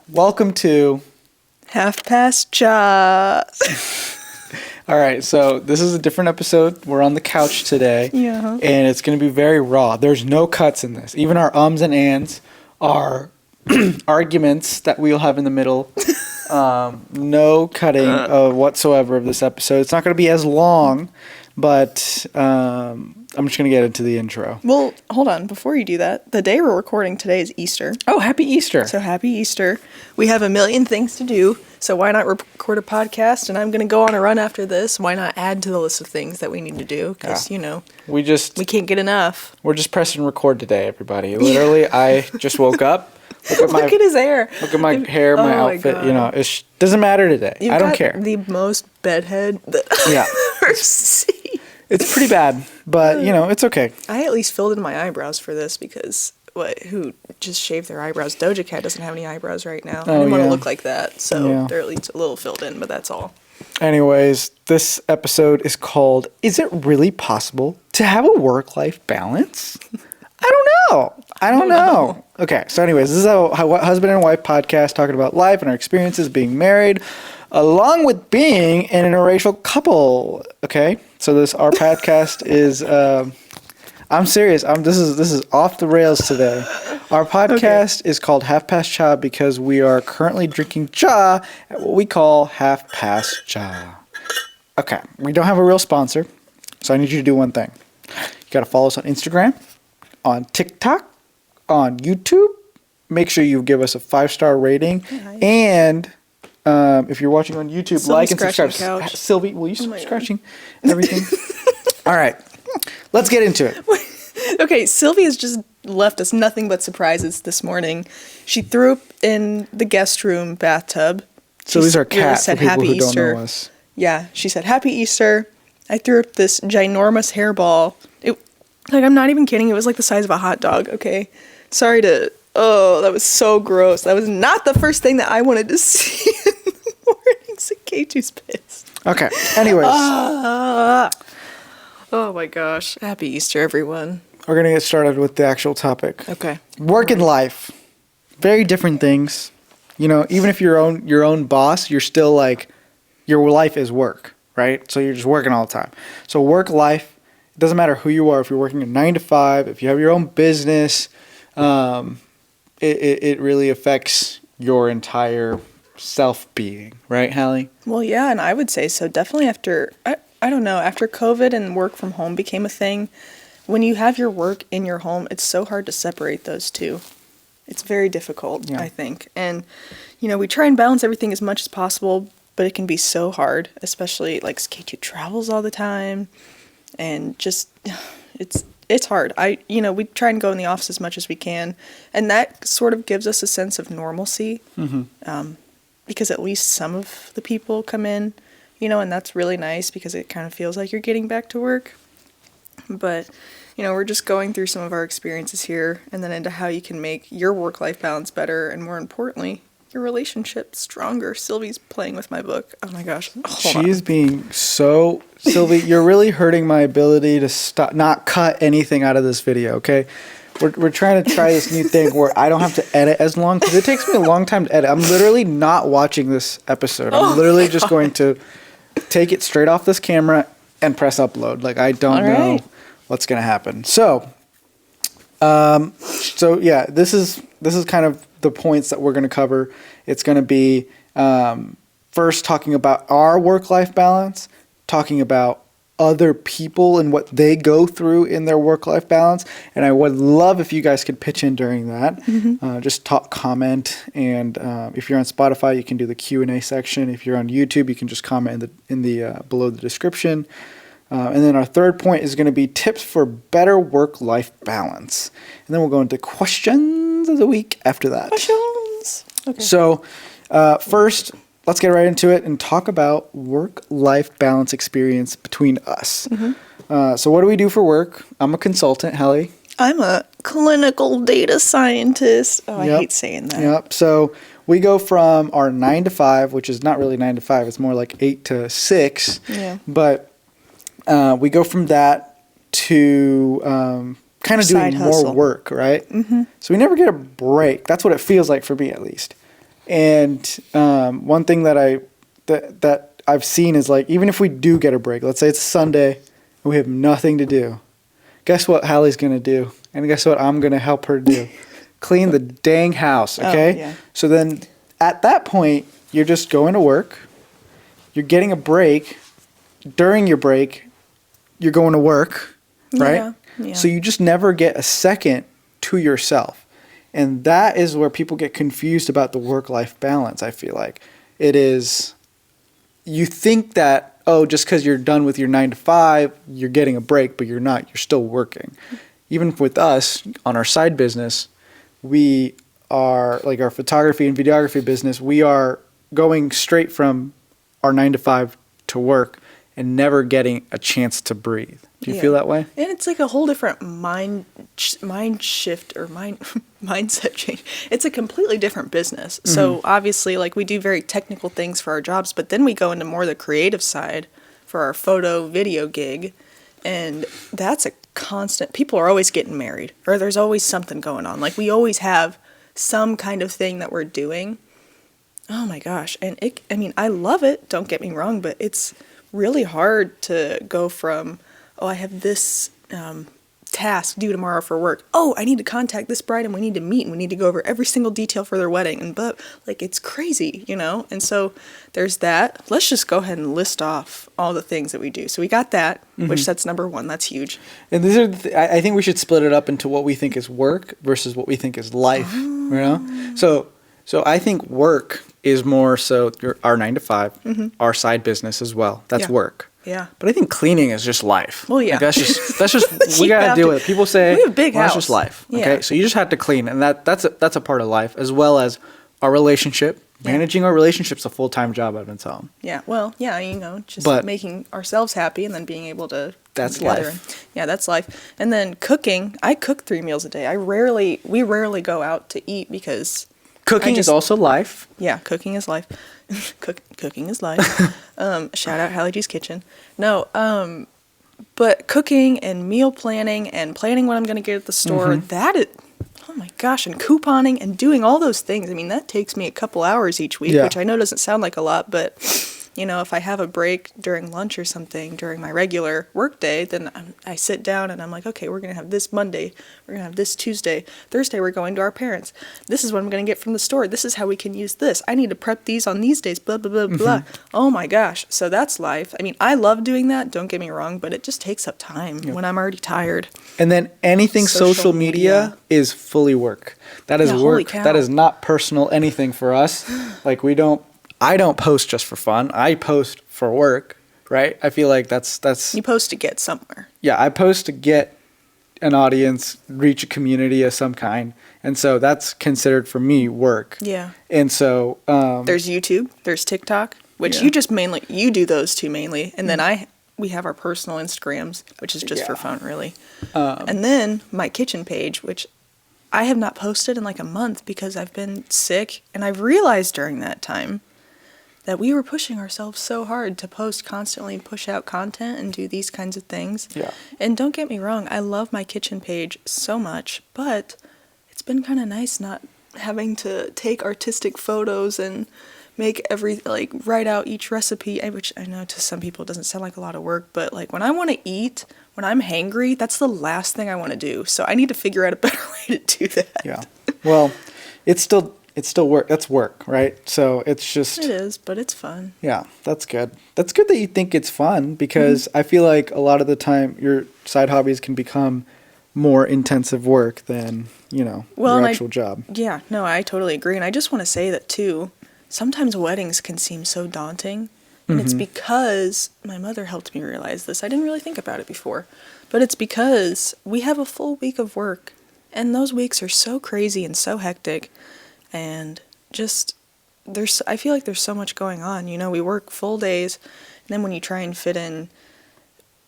Welcome to Half Past Cha. All right, so this is a different episode. We're on the couch today. Yeah. And it's going to be very raw. There's no cuts in this. Even our ums and ands are arguments that we'll have in the middle. No cutting whatsoever of this episode. It's not going to be as long, but I'm just going to get into the intro. Well, hold on. Before you do that, the day we're recording today is Easter. Oh, happy Easter. So happy Easter. We have a million things to do, so why not record a podcast? And I'm going to go on a run after this. Why not add to the list of things that we need to do? Because, we can't get enough. We're just pressing record today, everybody. Literally, I just woke up. Look at his hair. Look at my hair, my outfit. It doesn't matter today. I don't care. The most bedhead that I've ever seen. It's pretty bad, but it's okay. I at least filled in my eyebrows for this because who just shaved their eyebrows? Doja Cat doesn't have any eyebrows right now. I didn't want to look like that, so they're at least a little filled in, but that's all. Anyways, this episode is called "Is It Really Possible to Have a Work-Life Balance?" I don't know. Okay, so anyways, this is a husband and wife podcast talking about life and our experiences being married, along with being an interracial couple. Okay, so our podcast is. I'm serious. This is off the rails today. Our podcast is called Half Past Cha because we are currently drinking cha at what we call Half Past Cha. Okay, we don't have a real sponsor, so I need you to do one thing. You got to follow us on Instagram, on TikTok, on YouTube. Make sure you give us a 5-star rating. Nice. And if you're watching on YouTube, Sylvie, like and subscribe. Sylvie, will you stop scratching everything? All right. Let's get into it. Okay, Sylvie has just left us nothing but surprises this morning. She threw up in the guest room bathtub. Sylvie's our cat, said for people Happy who Easter. don't know us. Yeah, she said, Happy Easter. I threw up this ginormous hairball. I'm not even kidding. It was like the size of a hot dog, okay? That was so gross. That was not the first thing that I wanted to see in the morning. So K2's pissed. Okay, anyways. Oh my gosh. Happy Easter, everyone. We're going to get started with the actual topic. Okay. Work and life. Very different things. Even if you're your own boss, you're still like, your life is work, right? So you're just working all the time. So work life, it doesn't matter who you are. If you're working a 9 to 5, if you have your own business, it really affects your entire self-being, right, Hallie? Well, yeah, and I would say so. Definitely after COVID and work from home became a thing, when you have your work in your home, it's so hard to separate those two. It's very difficult, I think. And, we try and balance everything as much as possible, but it can be so hard, especially like K2 travels all the time. And just, it's hard. We try and go in the office as much as we can. And that sort of gives us a sense of normalcy. Mm-hmm. Because at least some of the people come in, and that's really nice because it kind of feels like you're getting back to work. But, we're just going through some of our experiences here and then into how you can make your work-life balance better and, more importantly, your relationship stronger. Sylvie's playing with my book. Oh, my gosh. She is being so... Sylvie, you're really hurting my ability to not cut anything out of this video, okay? We're trying to try this new thing where I don't have to edit as long because it takes me a long time to edit. I'm literally not watching this episode. I'm literally just going to take it straight off this camera and press upload. Like, I don't know what's going to happen. So yeah, this is kind of the points that we're going to cover. It's going to be first talking about our work-life balance, talking about other people and what they go through in their work-life balance. And I would love if you guys could pitch in during that. Mm-hmm. Just comment. And if you're on Spotify, you can do the Q&A section. If you're on YouTube, you can just comment in the below the description. And then our third point is going to be tips for better work-life balance. And then we'll go into questions of the week after that. Questions. Okay. So first, let's get right into it and talk about work-life balance experience between us. Mm-hmm. So what do we do for work? I'm a consultant, Hallie. I'm a clinical data scientist. Oh, I hate saying that. Yep. So we go from our 9 to 5, which is not really 9 to 5. It's more like 8 to 6. Yeah. But we go from that to kind of Side doing more hustle. work, right? Mm-hmm. So we never get a break. That's what it feels like for me, at least. And one thing that I've seen is like, even if we do get a break, let's say it's Sunday and we have nothing to do, guess what Hallie's gonna do, and guess what I'm gonna help her do? Clean the dang house. Okay. yeah. So then at that point, you're just going to work. You're getting a break. During your break, you're going to work, right? Yeah, yeah. So you just never get a second to yourself. And that is where people get confused about the work-life balance, I feel like. It is, you think that, oh, just because you're done with your 9 to 5, you're getting a break, but you're not. You're still working. Even with us, on our side business, we are, like our photography and videography business, we are going straight from our 9 to 5 to work and never getting a chance to breathe. Do you feel that way? And it's like a whole different mind shift or mindset change. It's a completely different business. Mm-hmm. So obviously, like, we do very technical things for our jobs, but then we go into more the creative side for our photo video gig, and that's a constant. People are always getting married, or there's always something going on. Like, we always have some kind of thing that we're doing. Oh my gosh. And I love it, don't get me wrong, but it's really hard to go from, oh, I have this task due tomorrow for work. Oh, I need to contact this bride and we need to meet and we need to go over every single detail for their wedding. And but like, it's crazy, you know? And so there's that. Let's just go ahead and list off all the things that we do. So we got that, which that's number one. That's huge. And these are, I think we should split it up into what we think is work versus what we think is life, you know? So I think work is more so our 9 to 5, our side business as well. That's work. Yeah. But I think cleaning is just life. Well, yeah. Like that's just we gotta deal with it. People say, we have a big well, house. that's just life. Yeah. Okay, so you just have to clean, and that's a part of life, as well as our relationship. Yeah. Managing our relationship's a full-time job, I've been telling. Yeah. Well, yeah, you know, just making ourselves happy and then being able to. That's life. life. Yeah, that's life. And then cooking. I cook 3 meals a day. We rarely go out to eat because. Cooking is also life. Yeah, cooking is life. Cooking is life. Shout out Hallie G's Kitchen. No, but cooking and meal planning and planning what I'm going to get at the store, that is, oh my gosh, and couponing and doing all those things. I mean, that takes me a couple hours each week, which I know doesn't sound like a lot, but you know, if I have a break during lunch or something during my regular work day, then I sit down and I'm like, okay, we're going to have this Monday. We're going to have this Tuesday. Thursday, we're going to our parents. This is what I'm going to get from the store. This is how we can use this. I need to prep these on these days, blah, blah, blah, blah. Oh my gosh. So that's life. I mean, I love doing that. Don't get me wrong, but it just takes up time when I'm already tired. And then anything social media is fully work. That is work. That is not personal anything for us. Like I don't post just for fun. I post for work, right? I feel like that's. You post to get somewhere. Yeah, I post to get an audience, reach a community of some kind, and so that's considered for me work. Yeah. And so there's YouTube, there's TikTok, which you do those two mainly, and then we have our personal Instagrams, which is just for fun, really. And then my kitchen page, which I have not posted in like a month because I've been sick, and I've realized during that time that we were pushing ourselves so hard to post constantly, push out content, and do these kinds of things. Yeah. And don't get me wrong, I love my kitchen page so much, but it's been kind of nice not having to take artistic photos and write out each recipe, which I know to some people doesn't sound like a lot of work, but like when I want to eat, when I'm hangry, that's the last thing I want to do. So I need to figure out a better way to do that. Yeah. Well, it's still work. That's work, right? So it's just. It is, but it's fun. Yeah, that's good. That's good that you think it's fun because I feel like a lot of the time your side hobbies can become more intensive work than, your actual job. Yeah, no, I totally agree. And I just want to say that too, sometimes weddings can seem so daunting. And it's because my mother helped me realize this. I didn't really think about it before. But it's because we have a full week of work. And those weeks are so crazy and so hectic. And just, I feel like there's so much going on. We work full days. And then when you try and fit in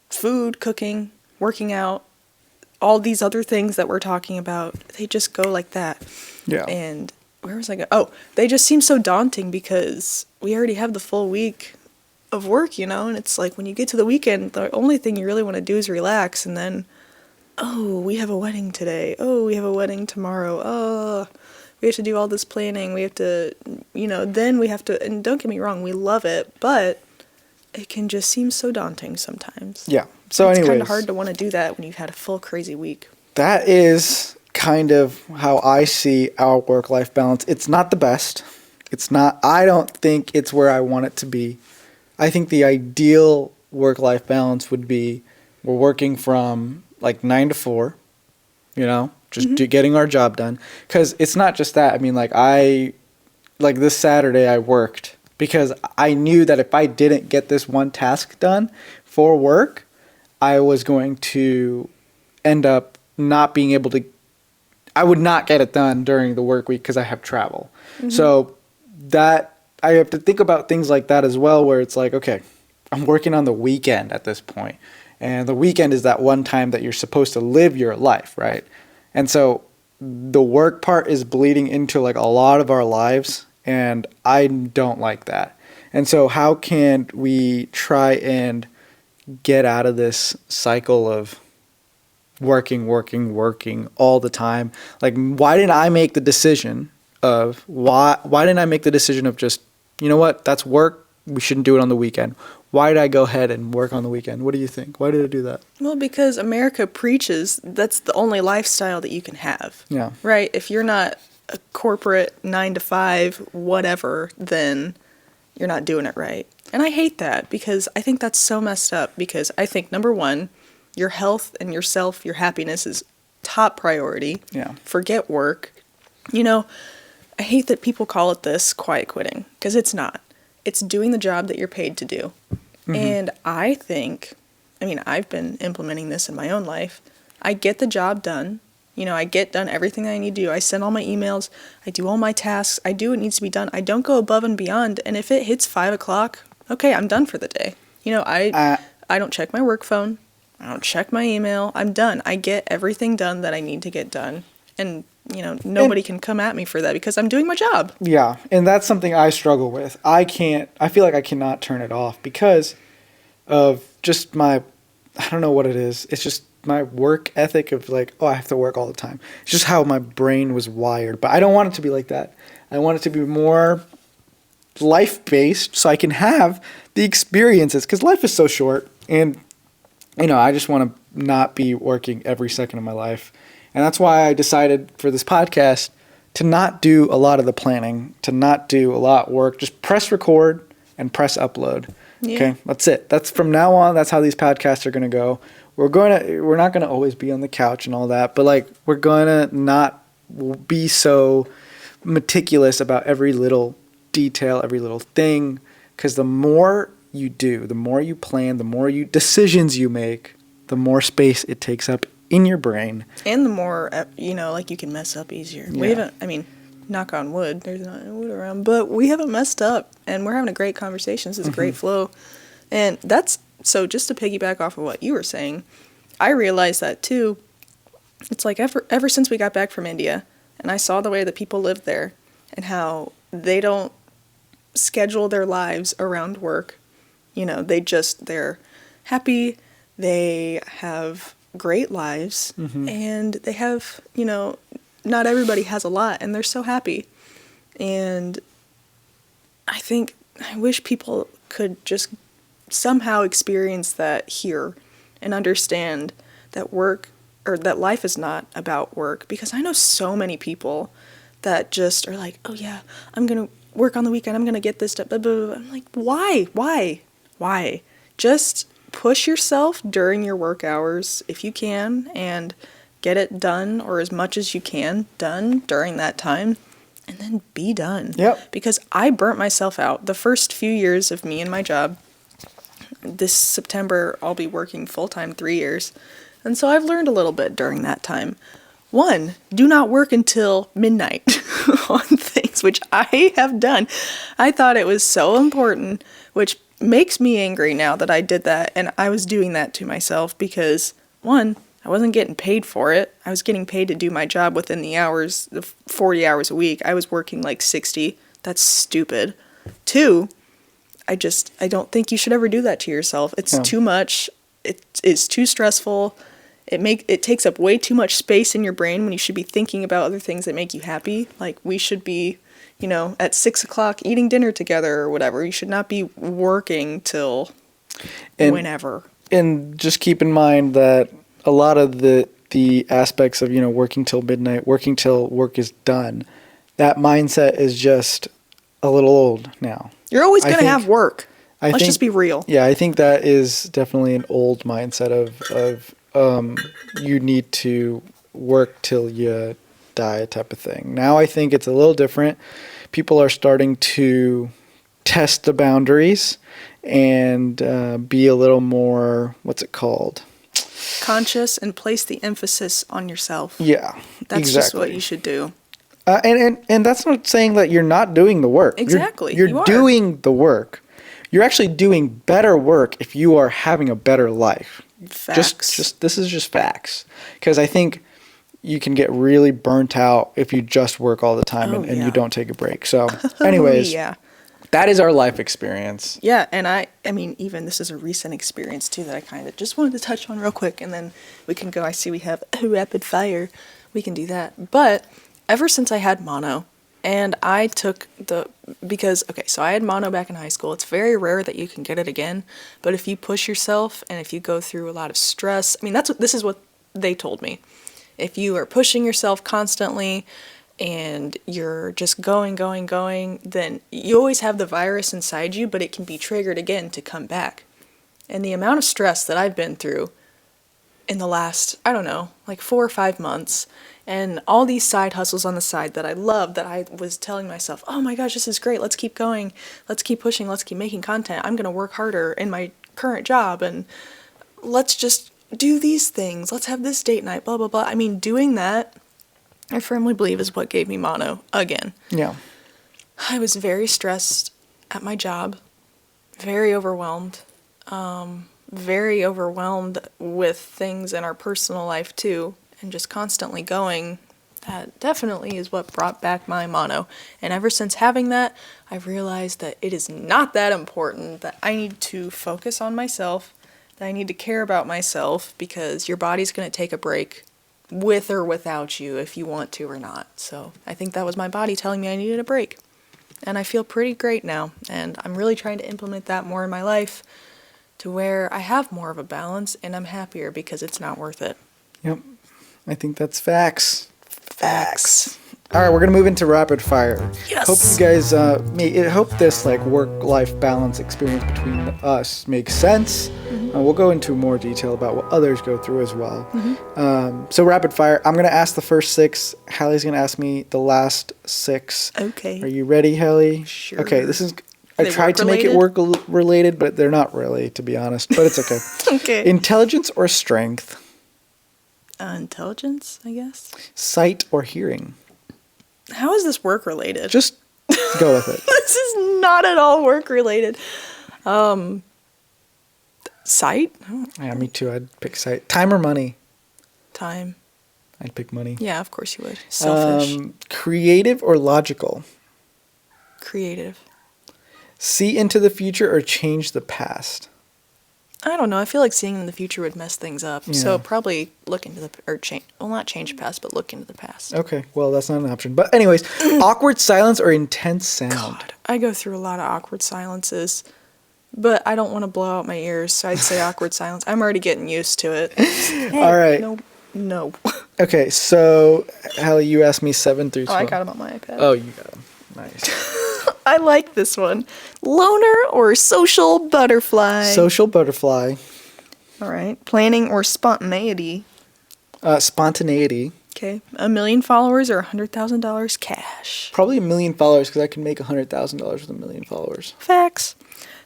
food, cooking, working out, all these other things that we're talking about, they just go like that. Yeah. And where was I going? Oh, they just seem so daunting because we already have the full week of work, and it's like when you get to the weekend, the only thing you really want to do is relax, and then oh, we have a wedding today. Oh, we have a wedding tomorrow. Oh, we have to do all this planning. We have to, then we have to, and don't get me wrong, we love it, but it can just seem so daunting sometimes. Yeah. So it's anyways, kind of hard to want to do that when you've had a full crazy week. that is kind of how I see our work-life balance. It's not the best. I don't think it's where I want it to be. I think the ideal work-life balance would be we're working from like 9 to 4, just getting our job done. Because it's not just that. I mean, like this Saturday I worked because I knew that if I didn't get this one task done for work, I was going to end up not being able to, I would not get it done during the work week because I have travel. So that I have to think about things like that as well, where it's like, okay, I'm working on the weekend at this point. And the weekend is that one time that you're supposed to live your life, right? And so the work part is bleeding into like a lot of our lives, and I don't like that. And so how can we try and get out of this cycle of working all the time? Like, why didn't I make the decision of just, you know what, that's work, we shouldn't do it on the weekend? Why did I go ahead and work on the weekend? What do you think? Why did I do that? Well, because America preaches that's the only lifestyle that you can have. Yeah. Right? If you're not a corporate 9 to 5, whatever, then you're not doing it right. And I hate that because I think that's so messed up, because I think, number one, your health and yourself, your happiness is top priority. Yeah. Forget work. I hate that people call it this quiet quitting, because it's not. It's doing the job that you're paid to do. And I think, I've been implementing this in my own life. I get the job done. I get done everything I need to do. I send all my emails. I do all my tasks. I do what needs to be done. I don't go above and beyond. And if it hits 5 o'clock, okay, I'm done for the day. I don't check my work phone. I don't check my email. I'm done. I get everything done that I need to get done. And, nobody can come at me for that because I'm doing my job. Yeah, and that's something I struggle with. I feel like I cannot turn it off because of just I don't know what it is. It's just my work ethic of like, oh, I have to work all the time. It's just how my brain was wired. But I don't want it to be like that. I want it to be more life-based so I can have the experiences, because life is so short. And, I just want to not be working every second of my life. And that's why I decided for this podcast to not do a lot of the planning, to not do a lot of work, just press record and press upload. Yeah. Okay, that's it. That's from now on, that's how these podcasts are going to go. We're not going to always be on the couch and all that, but like we're going to not be so meticulous about every little detail, every little thing, because the more you do, the more you plan, the more decisions you make, the more space it takes up in your brain. And the more, you can mess up easier. Yeah. We haven't, knock on wood, there's not wood around, but we haven't messed up, and we're having a great conversation. This is a great flow. And so just to piggyback off of what you were saying, I realized that too. It's like ever since we got back from India, and I saw the way that people live there, and how they don't schedule their lives around work. They're happy, they have great lives, and they have, not everybody has a lot, and they're so happy. And I wish people could just somehow experience that here and understand that that life is not about work, because I know so many people that just are like, oh yeah, I'm going to work on the weekend, I'm going to get this stuff, blah, blah, blah. I'm like, why? Just push yourself during your work hours if you can, and get it done, or as much as you can done during that time, and then be done. Yep. Because I burnt myself out the first few years of me and my job. This September I'll be working full-time 3 years, and so I've learned a little bit during that time. 1, do not work until midnight on things, which I have done. I thought it was so important, which makes me angry now that I did that, and I was doing that to myself because, 1, I wasn't getting paid for it. I was getting paid to do my job within the hours, the 40 hours a week. I was working like 60. That's stupid. 2, I don't think you should ever do that to yourself. It's too much. It's too stressful. It takes up way too much space in your brain when you should be thinking about other things that make you happy. Like we should be, at 6 o'clock eating dinner together or whatever. You should not be working till whenever. And just keep in mind that a lot of the aspects of, working till midnight, working till work is done, that mindset is just a little old now. You're always going to have work. Let's just be real. Yeah, I think that is definitely an old mindset of you need to work till you die type of thing. Now I think it's a little different. People are starting to test the boundaries and be a little more, what's it called? Conscious and place the emphasis on yourself. Yeah, that's just what you should do. And that's not saying that you're not doing the work. Exactly. You're doing the work. You're actually doing better work if you are having a better life. Facts. Just this is just facts. Because I think you can get really burnt out if you just work all the time and you don't take a break. So anyways, that is our life experience. Yeah, and I mean, even this is a recent experience too that I kind of just wanted to touch on real quick, and then we can go. I see we have a rapid fire. We can do that. But ever since I had mono, and I took so I had mono back in high school. It's very rare that you can get it again, but if you push yourself and if you go through a lot of stress, I mean, this is what they told me. If you are pushing yourself constantly and you're just going, then you always have the virus inside you, but it can be triggered again to come back. And the amount of stress that I've been through in the last, 4 or 5 months, and all these side hustles on the side that I love, that I was telling myself, oh my gosh, this is great, let's keep going, let's keep pushing, let's keep making content, I'm going to work harder in my current job, and let's just do these things, let's have this date night, blah, blah, blah. I mean, doing that, I firmly believe, is what gave me mono again. Yeah. I was very stressed at my job, very overwhelmed with things in our personal life too, and just constantly going. That definitely is what brought back my mono. And ever since having that, I've realized that it is not that important, that I need to focus on myself, that I need to care about myself, because your body's going to take a break with or without you if you want to or not. So I think that was my body telling me I needed a break. And I feel pretty great now. And I'm really trying to implement that more in my life to where I have more of a balance and I'm happier because it's not worth it. Yep. I think that's facts. Facts. All right, we're going to move into rapid fire. Yes. Hope you guys, hope this work-life balance experience between us makes sense. Mm-hmm. We'll go into more detail about what others go through as well. Mm-hmm. So rapid fire, I'm going to ask the first 6. Hallie's going to ask me the last 6. Okay. Are you ready, Hallie? Sure. Okay, I tried to make it work-related, but they're not really, to be honest. But it's okay. Okay. Intelligence or strength? Intelligence, I guess. Sight or hearing? How is this work related? Just go with it. This is not at all work related. Sight? Yeah, me too. I'd pick sight. Time or money? Time. I'd pick money. Yeah, of course you would. Selfish. Creative or logical? Creative. See into the future or change the past? I don't know. I feel like seeing in the future would mess things up. Yeah. So probably look into not change the past, but look into the past. Okay. Well, that's not an option. But anyways, awkward silence or intense sound? God, I go through a lot of awkward silences, but I don't want to blow out my ears, so I'd say awkward silence. I'm already getting used to it. Hey, all right. No. Okay. So, Hallie, you asked me 7 through 12. Oh, I got them on my iPad. Oh, you got them. Nice. I like this one. Loner or social butterfly? Social butterfly. All right. Planning or spontaneity? Spontaneity. Okay. 1 million followers or $100,000 cash? Probably 1 million followers because I can make $100,000 with 1 million followers. Facts.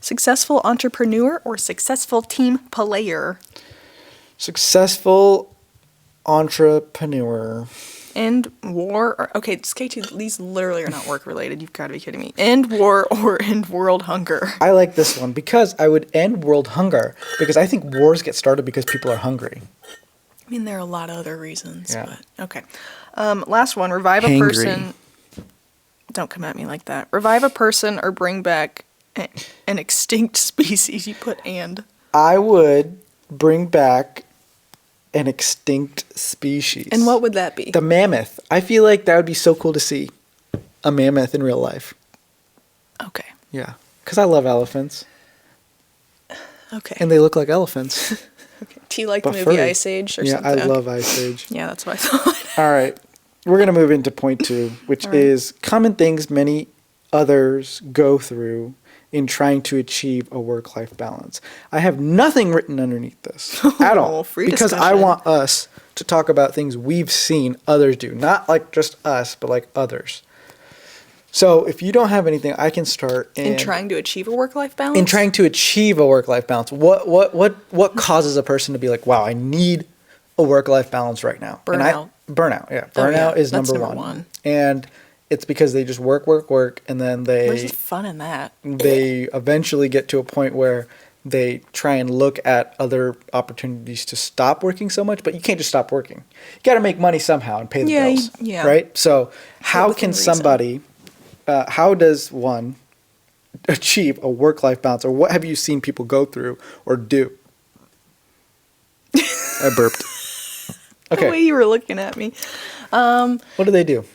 Successful entrepreneur or successful team player? Successful entrepreneur. End war or okay, K2, these literally are not work related. You've got to be kidding me. End war or end world hunger? I like this one because I would end world hunger because I think wars get started because people are hungry. I mean, there are a lot of other reasons, yeah. But okay. Last one, revive a person. Don't come at me like that. Revive a person or bring back an extinct species. You put and. I would bring back an extinct species. And what would that be? The mammoth. I feel like that would be so cool to see a mammoth in real life. Okay. Yeah. Because I love elephants. Okay. And they look like elephants. Okay. Do you like the But movie furry. Ice Age or Yeah, something? I love Ice Age. Yeah, that's what I thought. All right. We're going to move into point 2, which All right. is common things many others go through in trying to achieve a work-life balance. I have nothing written underneath this at all. Free because I discussion. want us to talk about things we've seen others do. Not like just us, but like others. So if you don't have anything, I can start. In trying to achieve a work-life balance? In trying to achieve a work-life balance. What causes a person to be like, wow, I need a work-life balance right now? Burnout. Burnout, yeah. Oh, yeah. Burnout is That's number one. And it's because they just work, and then Where's the fun in that? they eventually get to a point where they try and look at other opportunities to stop working so much, but you can't just stop working. You got to make money somehow and pay the Yeah, bills, yeah. right? So how within can reason. somebody, how does one achieve a work-life balance, or what have you seen people go through or do? I burped. The way Okay, you were looking at me. what do they do?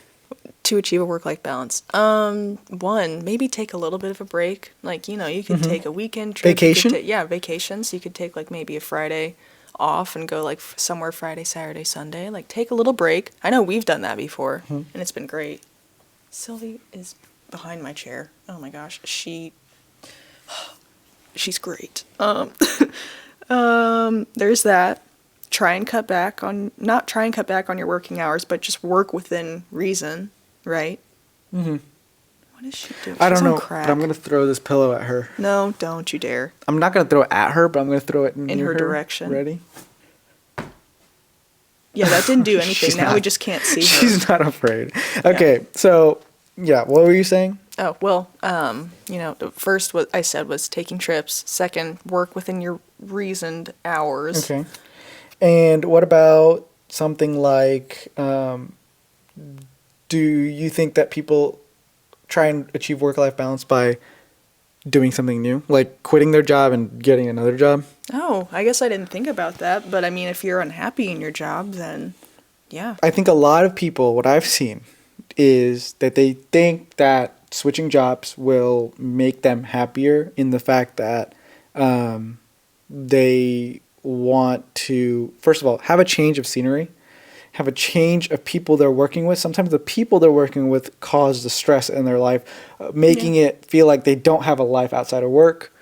To achieve a work-life balance. One, maybe take a little bit of a break. Like, you could take a weekend trip. Vacation? Vacations. You could take like maybe a Friday off and go like somewhere Friday, Saturday, Sunday. Like take a little break. I know we've done that before and it's been great. Sylvie is behind my chair. Oh my gosh. She's great. There's that. Not try and cut back on your working hours, but just work within reason, right? Mm-hmm. What is she doing? I don't She's on know, crack. but I'm going to throw this pillow at her. No, don't you dare. I'm not going to throw it at her, but I'm going to throw it In near her direction. Ready? Yeah, that didn't do anything. She's Now not- we just can't see her. She's not afraid. Okay, so, yeah, what were you saying? Oh, well, first what I said was taking trips. Second, work within your reasoned hours. Okay. And what about something like, do you think that people try and achieve work-life balance by doing something new? Like quitting their job and getting another job? Oh, I guess I didn't think about that. But I mean, if you're unhappy in your job, then yeah. I think a lot of people, what I've seen, is that they think that switching jobs will make them happier in the fact that they want to, first of all, have a change of scenery, have a change of people they're working with. Sometimes the people they're working with cause the stress in their life, making it feel like they don't have a life outside of work.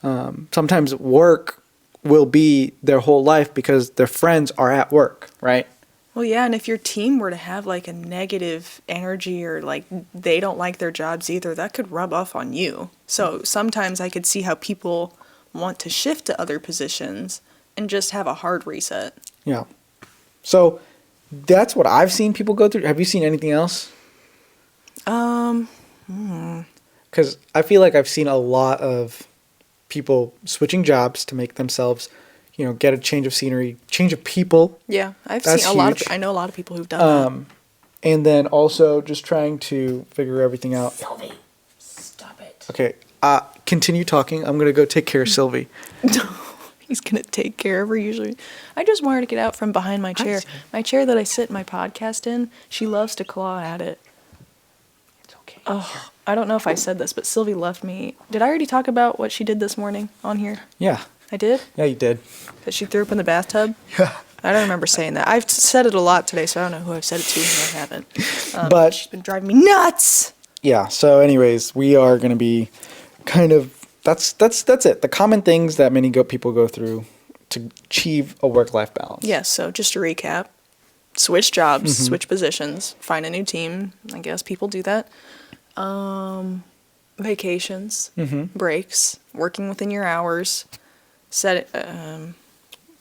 Sometimes work will be their whole life because their friends are at work, right? Well, yeah, and if your team were to have like a negative energy or like they don't like their jobs either, that could rub off on you. So sometimes I could see how people want to shift to other positions and just have a hard reset. Yeah. So that's what I've seen people go through. Have you seen anything else? Because I feel like I've seen a lot of people switching jobs to make themselves, get a change of scenery, change of people. Yeah, I've That's seen a lot of. huge. I know a lot of people who've done And then also just trying to figure everything out. Sylvie, stop it. Okay. Continue talking. I'm going to go take care of Sylvie. He's gonna take care of her usually. I just wanted to get out from behind my chair. My chair that I sit my podcast in, she loves to claw at it. It's okay. Oh, I don't know if I said this, but Sylvie left me. Did I already talk about what she did this morning on here? Yeah. I did? Yeah, you did. That she threw up in the bathtub? Yeah. I don't remember saying that. I've said it a lot today, so I don't know who I've said it to and who I haven't. But She's been driving me nuts! yeah, so anyways, we are going to be kind of, that's it. The common things that many people go through to achieve a work-life balance. Yes, so just to recap, switch jobs, switch positions, find a new team. I guess people do that. Vacations, breaks, working within your hours.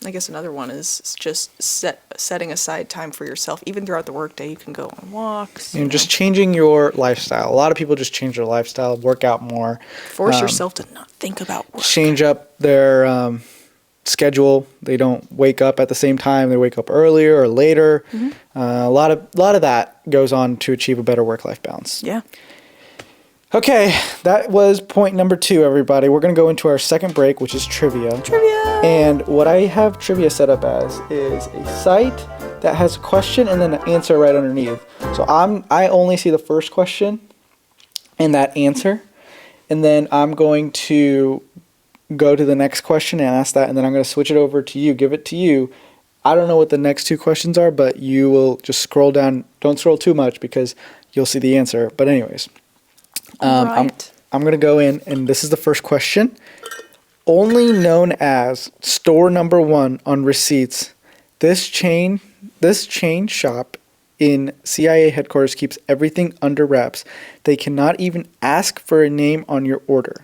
I guess another one is just setting aside time for yourself. Even throughout the workday, you can go on walks. And just changing your lifestyle. A lot of people just change their lifestyle, work out more. Force yourself to not think about work. Change up their schedule. They don't wake up at the same time. They wake up earlier or later. A lot of that goes on to achieve a better work-life balance. Yeah. Okay, that was point number 2, everybody. We're going to go into our second break, which is trivia. Trivia! And what I have trivia set up as is a site that has a question and then an answer right underneath. So I only see the first question and that answer. And then I'm going to go to the next question and ask that. And then I'm going to switch it over to you, give it to you. I don't know what the next 2 questions are, but you will just scroll down. Don't scroll too much because you'll see the answer. But anyways. Right. I'm going to go in, and this is the first question. Only known as store number 1 on receipts, this chain shop in CIA headquarters keeps everything under wraps. They cannot even ask for a name on your order.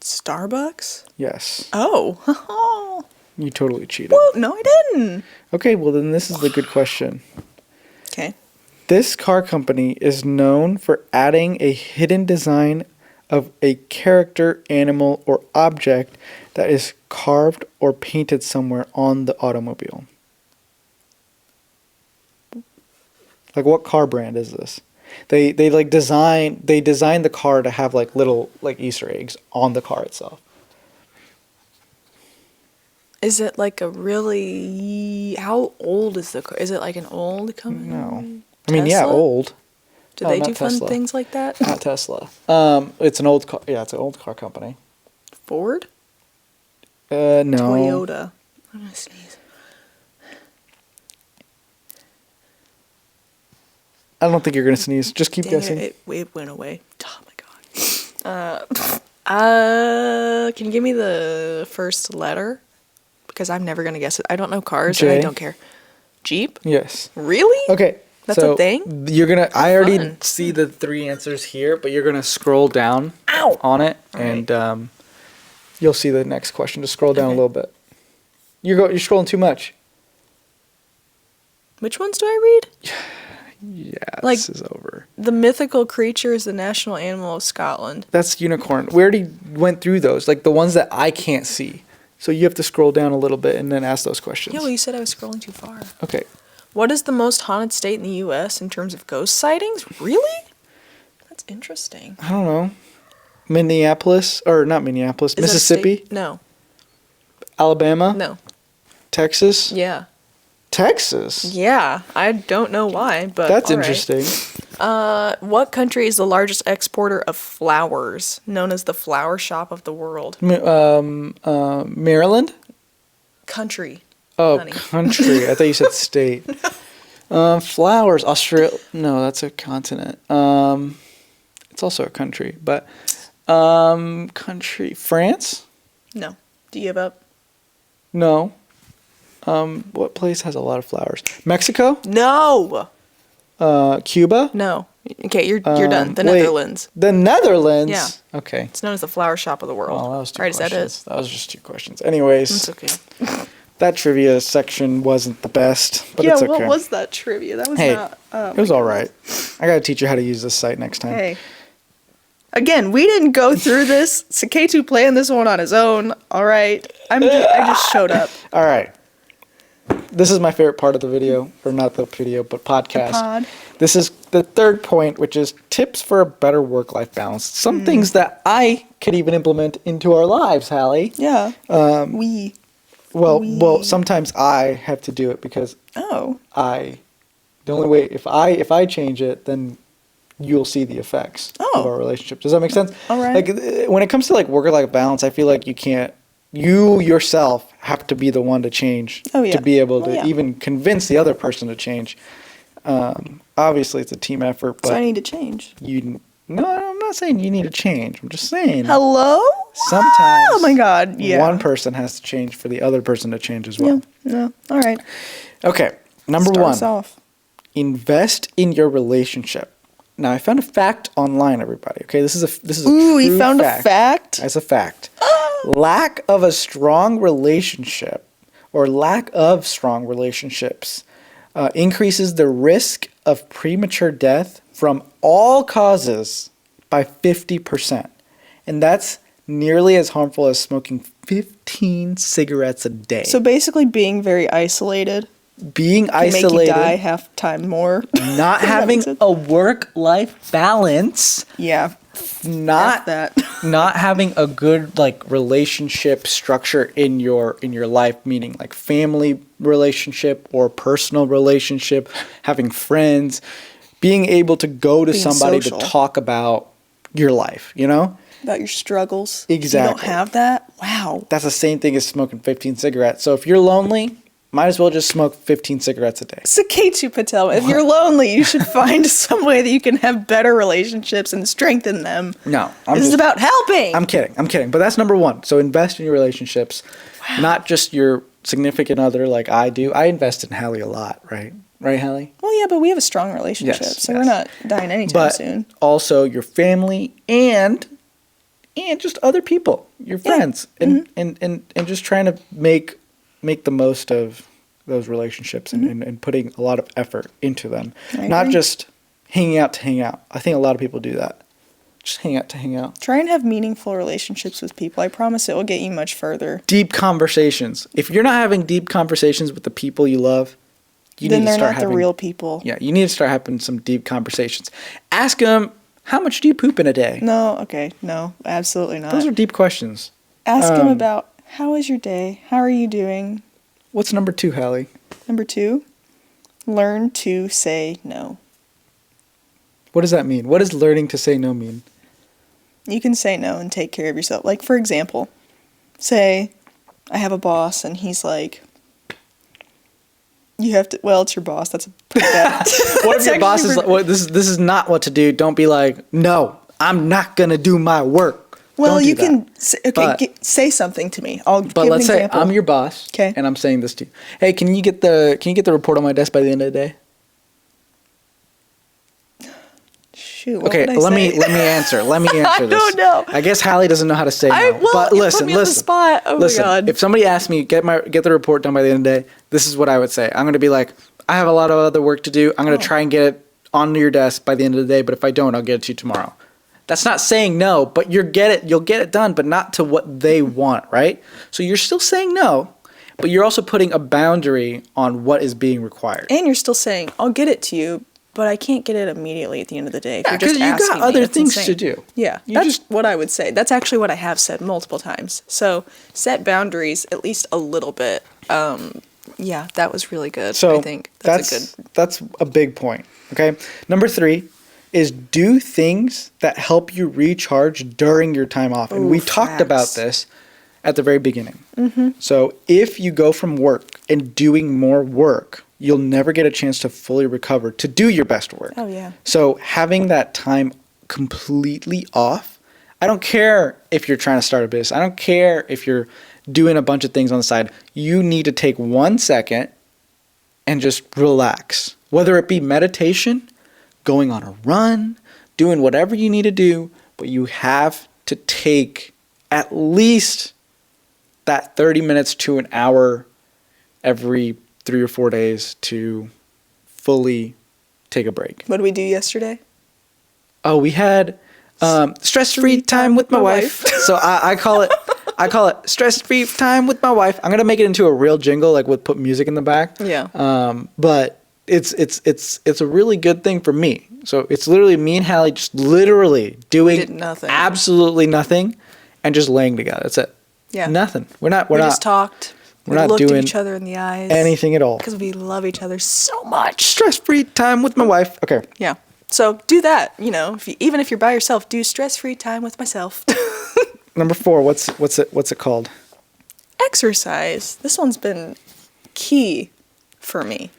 Starbucks? Yes. Oh. You totally cheated. Well, no, I didn't. Okay, well then this is the good question. Okay. This car company is known for adding a hidden design of a character, animal, or object that is carved or painted somewhere on the automobile. Like, what car brand is this? They design the car to have like little like Easter eggs on the car itself. Is it like a really... How old is the car? Is it like an old company? No. I mean, yeah, Tesla? old. Do No, they not do fun Tesla. things like that? Not Tesla. It's an old car. Yeah, it's an old car company. Ford? No. Toyota. I'm gonna sneeze. I don't think you're gonna sneeze. Just keep Dang guessing. it went away. Oh my god. Can you give me the first letter? Because I'm never gonna guess it. I don't know cars and I J. don't care. Jeep? Yes. Really? Okay. That's so a thing? You're gonna. I already Fun. see the 3 answers here, but you're gonna scroll down on it, Alright. and you'll see the next question. Just scroll down a Okay. little bit. You're scrolling too much. Which ones do I read? Yeah, Like- this is over. The mythical creature is the national animal of Scotland. That's unicorn. We already went through those, like the ones that I can't see. So you have to scroll down a little bit and then ask those questions. Yeah, well, you said I was scrolling too far. Okay. What is the most haunted state in the U.S. in terms of ghost sightings? Really? That's interesting. I don't know. Minneapolis, or not Minneapolis, Is that a Mississippi, state? No. Alabama, No. Texas. Yeah. Texas? Yeah. I don't know why, but That's all right. interesting. What country is the largest exporter of flowers, known as the flower shop of the world? Maryland? Country. Oh, honey. country. I thought you said state. Flowers, Australia. No, that's a continent. It's also a country, but country. France? No. Do you give up? No. What place has a lot of flowers? Mexico? No. Cuba? No. Okay, you're done. The wait. Netherlands. The Netherlands? Yeah. Okay. It's known as the flower shop of the world. Oh, that was 2 Right, is that questions. it? That was just 2 questions. Anyways, It's okay. that trivia section wasn't the best, but yeah, it's okay. what was that trivia? That was Hey, not. it was all right. I gotta teach you how to use this site next time. Hey. Again, we didn't go through this. So K2 planned this one on his own. All right. I just showed up. All right. This is my favorite part of the video, or not the video, but podcast. pod. This is the third point, which is tips for a better work-life balance. Some things that I could even implement into our lives, Hallie. Yeah. Well, sometimes I have to do it because Oh. the only way, if I change it, then you'll see the effects of Oh. our relationship. Does that make sense? All right. Like when it comes to like work-life balance, I feel like you yourself have to be the one to change Oh, yeah. to be able to Well, yeah. even convince the other person to change. Obviously, it's a team effort, but So I need to change. no, I'm not saying you need to change. I'm just saying Hello? sometimes Oh my god. Yeah. one person has to change for the other person to change as well. Yeah. No. All right. Okay, number Start one. us off. Invest in your relationship. Now, I found a fact online, everybody. Okay, this is a Ooh, true you found a fact? That's a fact. Lack of a strong relationship or lack of strong relationships increases the risk of premature death from all causes by 50%. And that's nearly as harmful as smoking 15 cigarettes a day. So basically being very isolated. being Can make you isolated, die half time more. not having a work-life balance, Yeah. not that. not having a good like relationship structure in your life, meaning like family relationship or personal relationship, having friends, being able to go to Being somebody social. to talk about your life, you know? About your struggles. Exactly. You don't have that? Wow. That's the same thing as smoking 15 cigarettes. So if you're lonely, might as well just smoke 15 cigarettes a day. Saketu Patel, if you're lonely, you should find some way that you can have better relationships and strengthen them. No, This is about helping. I'm kidding. But that's number one. So invest in your relationships, not just your significant other like I do. I invest in Hallie a lot, right? Right, Hallie? Well, yeah, but we have a strong relationship, Yes, so yes. we're not dying anytime But soon. also your family and just other people, your friends, and just trying to make the most of those relationships and putting a lot of effort into them. I Not agree. just hanging out to hang out. I think a lot of people do that. Just hang out to hang out. Try and have meaningful relationships with people. I promise it will get you much further. Deep conversations. If you're not having deep conversations with the people you love, you Then need to they're start not having the real people. Yeah, you need to start having some deep conversations. Ask them, how much do you poop in a day? No, okay, no, absolutely not. Those are deep questions. Ask them about, how is your day? How are you doing? What's number 2, Hallie? Number 2, learn to say no. What does that mean? What does learning to say no mean? You can say no and take care of yourself. Like, for example, say I have a boss and he's like, you have to, well, it's your boss. That's a pretty bad. What if your boss is like, well, this is not what to do? Don't be like, no, I'm not going to do my work. Well, Don't do you that. can say, okay, But- say something to me. I'll But give let's an say example. I'm your boss, 'Kay. and I'm saying this to you. Hey, can you get the report on my desk by the end of the day? Shoot, what Okay, would I let say? me answer. Let me answer I this. don't know. I guess Hallie doesn't know how to say no. Well, but you listen, put me on the listen. spot. Oh listen, my god. if somebody asked me get the report done by the end of the day, this is what I would say. I'm going to be like, I have a lot of other work to do. I'm going to try and get it onto your desk by the end of the day, but if I don't, I'll get it to you tomorrow. That's not saying no, but you'll get it done, but not to what they want, right? So you're still saying no, but you're also putting a boundary on what is being required. And you're still saying, I'll get it to you, but I can't get it immediately at the end of the day. If Yeah, you're just 'cause you got asking me. other That's things insane. to do. Yeah, You that's just- what I would say. That's actually what I have said multiple times. So set boundaries at least a little bit. Yeah, that was really good. So I think that's that's a big point. Okay. Number 3 is do things that help you recharge during your time off. And Ooh, we talked about facts. this at the very beginning. So if you go from work and doing more work, you'll never get a chance to fully recover to do your best work. Oh, yeah. So having that time completely off, I don't care if you're trying to start a business. I don't care if you're doing a bunch of things on the side. You need to take 1 second and just relax. Whether it be meditation, going on a run, doing whatever you need to do, but you have to take at least that 30 minutes to an hour every 3 or 4 days to fully take a break. What did we do yesterday? Oh, we had stress-free time with my wife. So I call it stress-free time with my wife. I'm gonna make it into a real jingle, like with put music in the back. Yeah. But it's a really good thing for me. So it's literally me and Hallie just literally did doing nothing. absolutely nothing, and just laying together. That's it. Yeah. Nothing. We're not. We We're just not talked. we're We not looked at doing each other in the eyes. anything at all. Because we love each other so much. Stress-free time with my wife. Okay. Yeah. So do that. You know, even if you're by yourself, do stress-free time with myself. Number 4. What's it called? Exercise. This one's been key for me.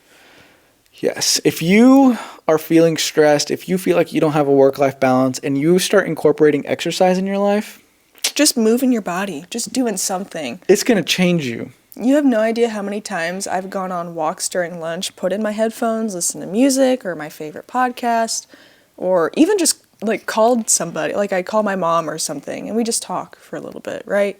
Yes. If you are feeling stressed, if you feel like you don't have a work-life balance, and you start incorporating exercise in your life, Just moving your body, just doing something. it's going to change you. You have no idea how many times I've gone on walks during lunch, put in my headphones, listen to music or my favorite podcast, or even just like called somebody, like I call my mom or something, and we just talk for a little bit, right?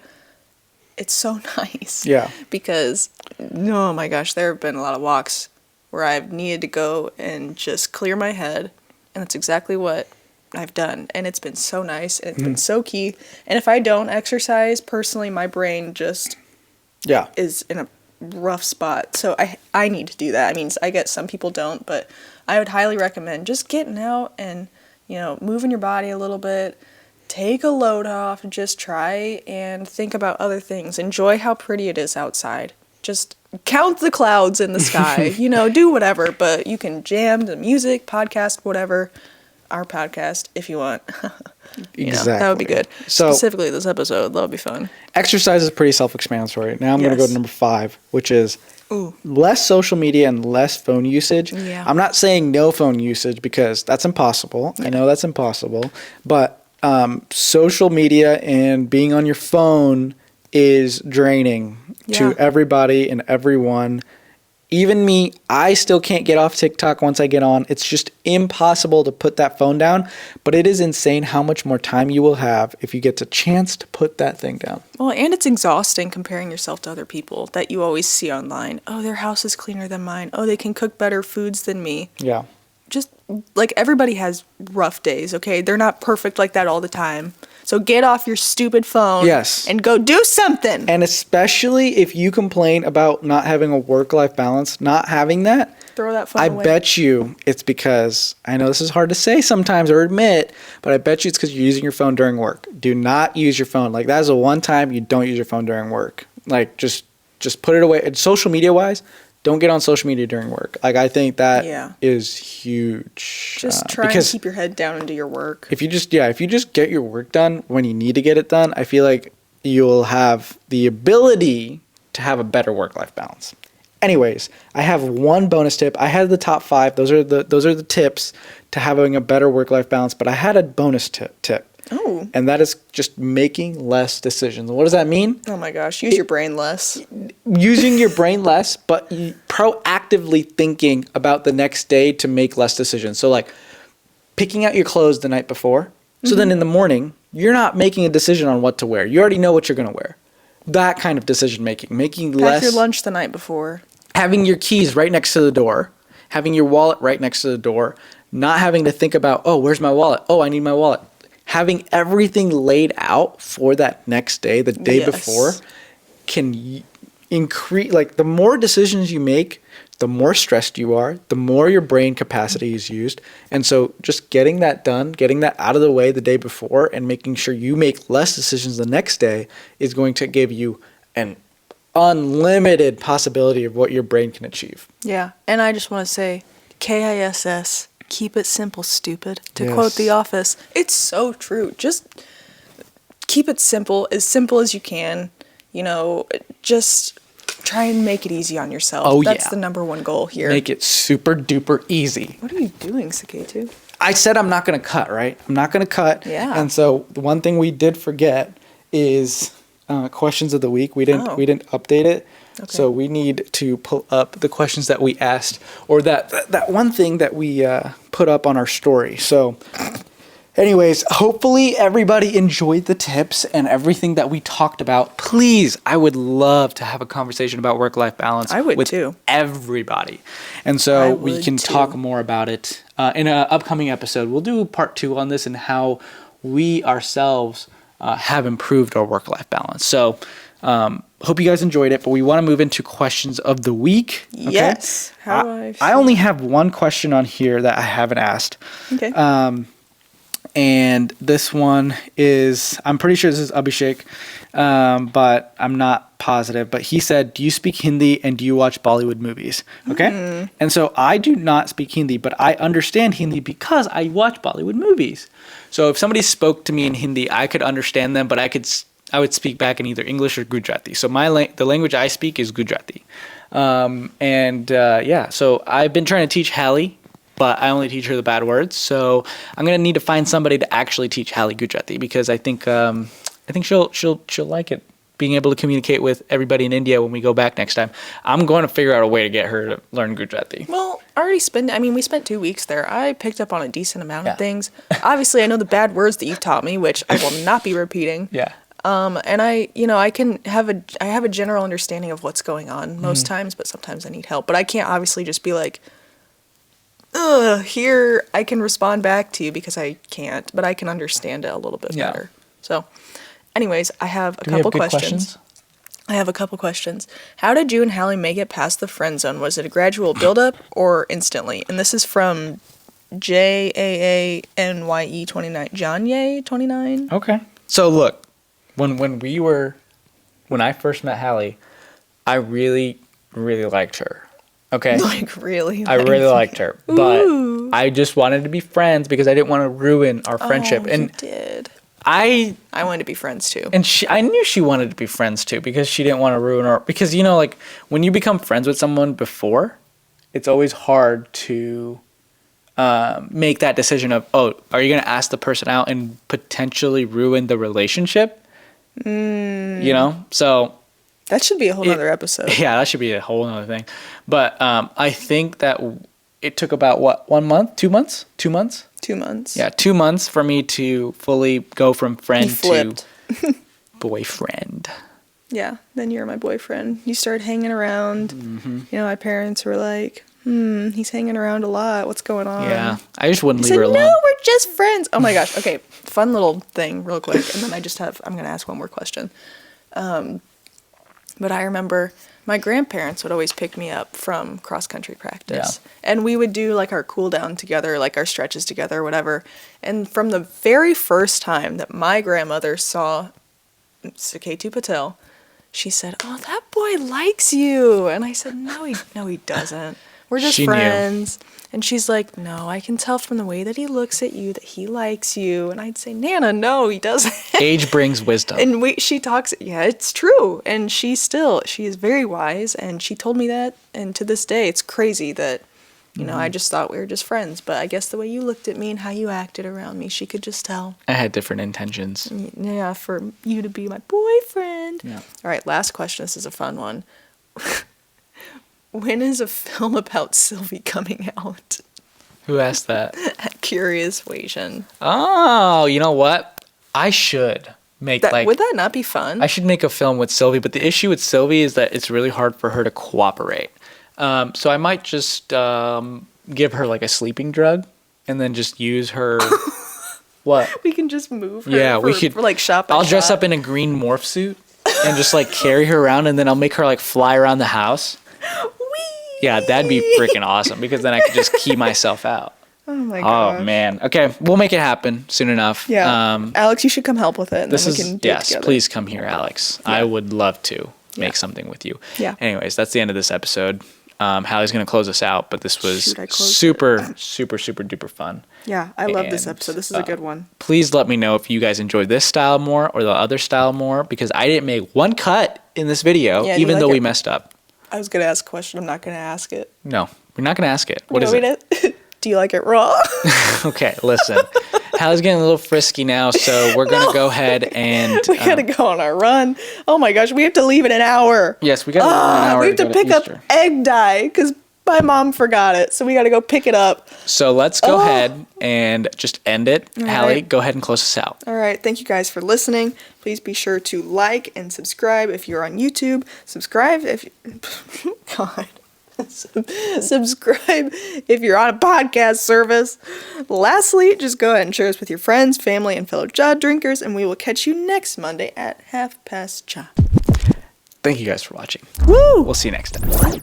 It's so nice. Yeah. Because, oh my gosh, there have been a lot of walks where I've needed to go and just clear my head, and that's exactly what I've done. And it's been so nice, and it's been so key. And if I don't exercise, personally, my brain just Yeah. is in a rough spot. So I need to do that. I mean, I guess some people don't, but I would highly recommend just getting out and, moving your body a little bit. Take a load off, just try and think about other things. Enjoy how pretty it is outside. Just count the clouds in the sky, do whatever, but you can jam the music, podcast, whatever, our podcast if you want. Exactly. That would be good. So, specifically this episode, that would be fun. Exercise is pretty self-explanatory. Now I'm going to go to number 5, which is less social media and less phone usage. Yeah. I'm not saying no phone usage because that's impossible. Yeah. I know that's impossible. But social media and being on your phone is draining to everybody and everyone. Even me, I still can't get off TikTok once I get on. It's just impossible to put that phone down. But it is insane how much more time you will have if you get the chance to put that thing down. Well, and it's exhausting comparing yourself to other people that you always see online. Oh, their house is cleaner than mine. Oh, they can cook better foods than me. Yeah. Just like everybody has rough days, okay? They're not perfect like that all the time. So get off your stupid phone and go do something. And especially if you complain about not having a work-life balance, not having that, throw that phone away. I bet you it's because, I know this is hard to say sometimes or admit, but I bet you it's because you're using your phone during work. Do not use your phone. Like, that is the one time you don't use your phone during work. Like, just put it away. And social media-wise, don't get on social media during work. Like, I think that is huge. Just try and keep your head down and do your work. If you just get your work done when you need to get it done, I feel like you'll have the ability to have a better work-life balance. Anyways, I have one bonus tip. I had the top 5. Those are the tips to having a better work-life balance, but I had a bonus tip. Oh. And that is just making less decisions. What does that mean? Oh my gosh, use your brain less. Using your brain less, but proactively thinking about the next day to make less decisions. So like picking out your clothes the night before. So then in the morning, you're not making a decision on what to wear. You already know what you're going to wear. That kind of decision making. Pack your lunch the night before. Having your keys right next to the door. Having your wallet right next to the door. Not having to think about, oh, where's my wallet? Oh, I need my wallet. Having everything laid out for that next day, the day before, can increase, like, the more decisions you make, the more stressed you are, the more your brain capacity is used. And so just getting that done, getting that out of the way the day before and making sure you make less decisions the next day is going to give you an unlimited possibility of what your brain can achieve. Yeah. And I just want to say, KISS. Keep it simple, stupid. To quote The Office, it's so true. Just keep it simple as you can. Just try and make it easy on yourself. Oh, That's the number one goal here. Make it super duper easy. What are you doing, Saketu? I said I'm not going to cut, right? I'm not going to cut. Yeah. And so the one thing we did forget is questions of the week. We didn't update it. Okay. So we need to pull up the questions that we asked, or that one thing that we put up on our story. So anyways, hopefully everybody enjoyed the tips and everything that we talked about. Please, I would love to have a conversation about work-life balance with everybody. And so we can talk more about it in an upcoming episode. We'll do part 2 on this and how we ourselves have improved our work-life balance. So hope you guys enjoyed it, but we want to move into questions of the week. Okay? Yes. I only have one question on here that I haven't asked. Okay. And this one is, I'm pretty sure this is Abhishek, but I'm not positive. But he said, do you speak Hindi and do you watch Bollywood movies? Okay. And so I do not speak Hindi, but I understand Hindi because I watch Bollywood movies. So if somebody spoke to me in Hindi, I could understand them, but I would speak back in either English or Gujarati. So the language I speak is Gujarati. So I've been trying to teach Hallie, but I only teach her the bad words. So I'm going to need to find somebody to actually teach Hallie Gujarati because I think she'll like it, being able to communicate with everybody in India when we go back next time. I'm going to figure out a way to get her to learn Gujarati. Well, we spent 2 weeks there. I picked up on a decent amount of things. Obviously, I know the bad words that you've taught me, which I will not be repeating. Yeah. And I have a general understanding of what's going on most times, but sometimes I need help. But I can't obviously just be like, here I can respond back to you because I can't, but I can understand it a little bit better. So anyways, I have a couple questions. I have a couple questions. How did you and Hallie make it past the friend zone? Was it a gradual buildup or instantly? And this is from JAANYE29. Janye 29. Okay. So look, when I first met Hallie, I really, really liked her. Okay. Like really? I really liked her. But Ooh. I just wanted to be friends because I didn't want to ruin our friendship. Oh, and you did. I wanted to be friends too. And I knew she wanted to be friends too because she didn't want to ruin our. Because you know, like when you become friends with someone before, it's always hard to make that decision of, oh, are you going to ask the person out and potentially ruin the relationship? You know, so that should be a whole nother episode. Yeah, that should be a whole other thing. But I think that it took about what, 1 month, 2 months, 2 months. 2 months. Yeah, 2 months for me to fully go from friend to flipped. boyfriend. Yeah, then you're my boyfriend. You started hanging around. Mm-hmm. You know, my parents were like, he's hanging around a lot. What's going on? Yeah, I just wouldn't leave said, her alone. No, we're just friends. Oh my gosh. Okay, fun little thing real quick. And then I'm going to ask one more question. But I remember my grandparents would always pick me up from cross-country practice. Yeah. And we would do like our cool down together, like our stretches together or whatever. And from the very first time that my grandmother saw Saketu Patel, she said, "Oh, that boy likes you." And I said, No, he doesn't. We're just friends. And she's like, "No, I can tell from the way that he looks at you that he likes you." And I'd say, "Nana, no, he doesn't." Age brings wisdom. And she talks, yeah, it's true. And she is very wise. And she told me that. And to this day, it's crazy that, you know, I just thought we were just friends. But I guess the way you looked at me and how you acted around me, she could just tell. I had different intentions. Yeah, for you to be my boyfriend. Yeah. All right, last question. This is a fun one. When is a film about Sylvie coming out? Who asked that? At Curious Wasian. Oh, you know what? I should make Would that not be fun? I should make a film with Sylvie, but the issue with Sylvie is that it's really hard for her to cooperate. So I might just give her like a sleeping drug and then just use her. What? We can just move her. Yeah, we could. For like shot by I'll dress shot. up in a green morph suit and just like carry her around, and then I'll make her like fly around the house. Whee! Yeah, that'd be freaking awesome because then I could just key myself out. Oh my gosh. Oh man. Okay, we'll make it happen soon enough. Yeah. Alex, you should come help with it. And This then is we can do it yes. together. Please come here, Alex. Yeah. I would love to make Yeah. something with you. Yeah. Anyways, that's the end of this episode. Hallie's gonna close us out, but this was Shoot, I closed super duper fun. Yeah, I love this And, episode. This is a good one. Please let me know if you guys enjoyed this style more or the other style more because I didn't make one cut in this video, Yeah, do you even like though it? we messed up. I was going to ask a question. I'm not going to ask it. No, we're not gonna ask it. What is it? Do you like it raw? Okay, listen. Hallie's getting a little frisky now, so we're gonna go ahead and We got to go on our run. Oh my gosh, we have to leave in an hour. yes, we got an hour We have to go pick up Easter. egg dye because my mom forgot it. So we got to go pick it up. So let's go ahead and just end it. Hallie, right. go ahead and close us out. All right. Thank you guys for listening. Please be sure to like and subscribe if you're on YouTube. Subscribe if you... God. Subscribe if you're on a podcast service. Lastly, just go ahead and share us with your friends, family, and fellow Jod drinkers, and we will catch you next Monday at 12:30 Cha. Thank you guys for watching. Woo! We'll see you next time.